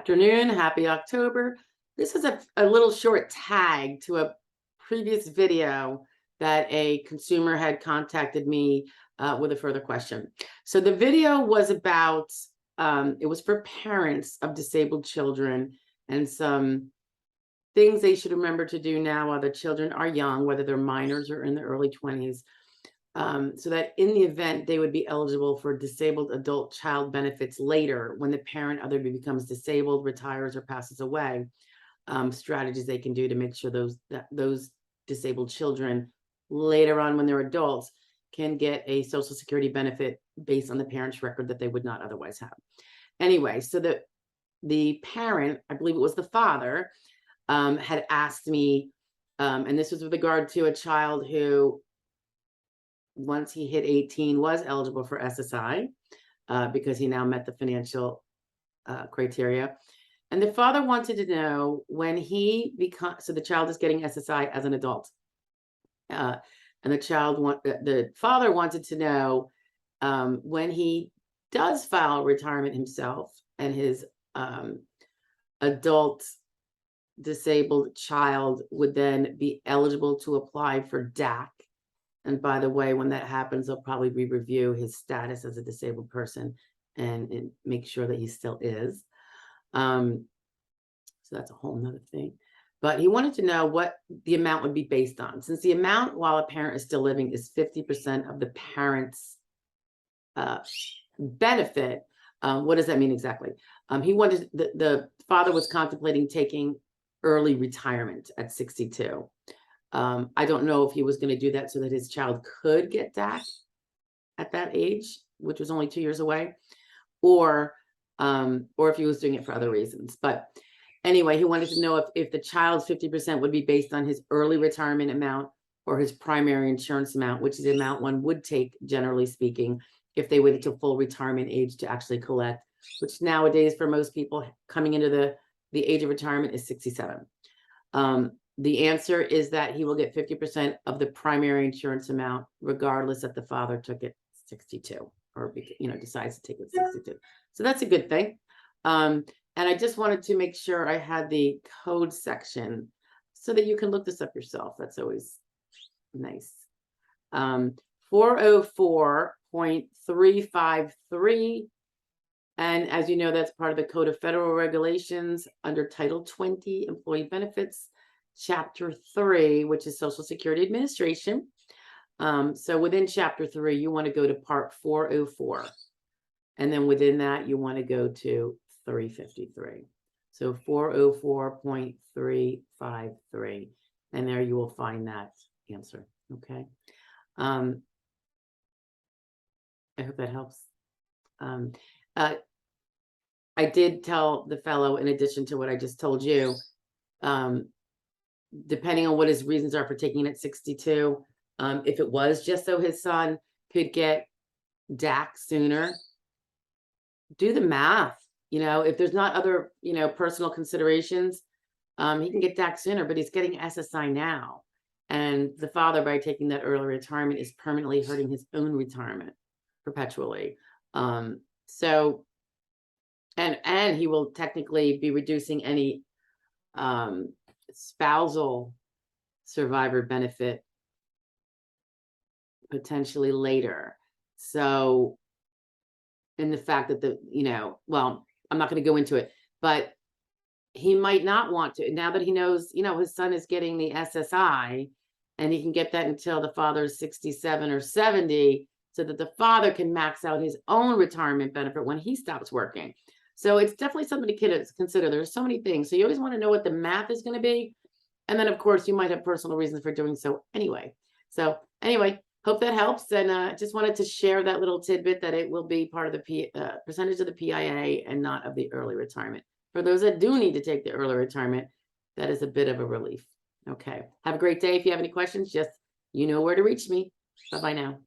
Afternoon, happy October. This is a little short tag to a previous video that a consumer had contacted me with a further question. So the video was about, it was for parents of disabled children and some things they should remember to do now while the children are young, whether they're minors or in their early 20s, so that in the event they would be eligible for disabled adult child benefits later when the parent either becomes disabled, retires, or passes away. Strategies they can do to make sure those disabled children later on when they're adults can get a Social Security benefit based on the parent's record that they would not otherwise have. Anyway, so the parent, I believe it was the father, had asked me, and this was with regard to a child who, once he hit 18, was eligible for SSI because he now met the financial criteria. And the father wanted to know when so the child is getting SSI as an adult. And the father wanted to know when he does file retirement himself and his adult disabled child would then be eligible to apply for DAC. And by the way, when that happens, they'll probably review his status as a disabled person and make sure that he still is. So that's a whole nother thing. But he wanted to know what the amount would be based on. Since the amount while a parent is still living is 50% of the parent's benefit, what does that mean exactly? He wanted, the father was contemplating taking early retirement at 62. I don't know if he was going to do that so that his child could get DAC at that age, which was only 2 years away, or if he was doing it for other reasons. But anyway, he wanted to know if the child's 50% would be based on his early retirement amount or his primary insurance amount, which is the amount one would take, generally speaking, if they waited to full retirement age to actually collect, which nowadays for most people coming into the age of retirement is 67. The answer is that he will get 50% of the primary insurance amount, regardless if the father took it 62 or decides to take it 62. So that's a good thing. And I just wanted to make sure I had the code section so that you can look this up yourself. That's always nice. 404.353. And as you know, that's part of the Code of Federal Regulations under Title 20, Employee Benefits, Chapter 3, which is Social Security Administration. So within Chapter 3, you want to go to Part 404. And then within that, you want to go to 353. So 404.353. And there you will find that answer. Okay. I hope that helps. I did tell the fellow, in addition to what I just told you, depending on what his reasons are for taking it at 62, if it was just so his son could get DAC sooner, do the math. If there's not other, personal considerations, he can get DAC sooner, but he's getting SSI now. And the father, by taking that early retirement, is permanently hurting his own retirement perpetually. So, and he will technically be reducing any spousal survivor benefit potentially later. So, in the fact that well, I'm not going to go into it, but he might not want to, now that he knows, his son is getting the SSI and he can get that until the father's 67 or 70, so that the father can max out his own retirement benefit when he stops working. So it's definitely something to consider. There's so many things. So you always want to know what the math is going to be. And then, of course, you might have personal reasons for doing so anyway. So anyway, hope that helps. And just wanted to share that little tidbit that it will be part of the percentage of the PIA and not of the early retirement. For those that do need to take the early retirement, that is a bit of a relief. Okay. Have a great day. If you have any questions, just, you know where to reach me. Bye-bye now.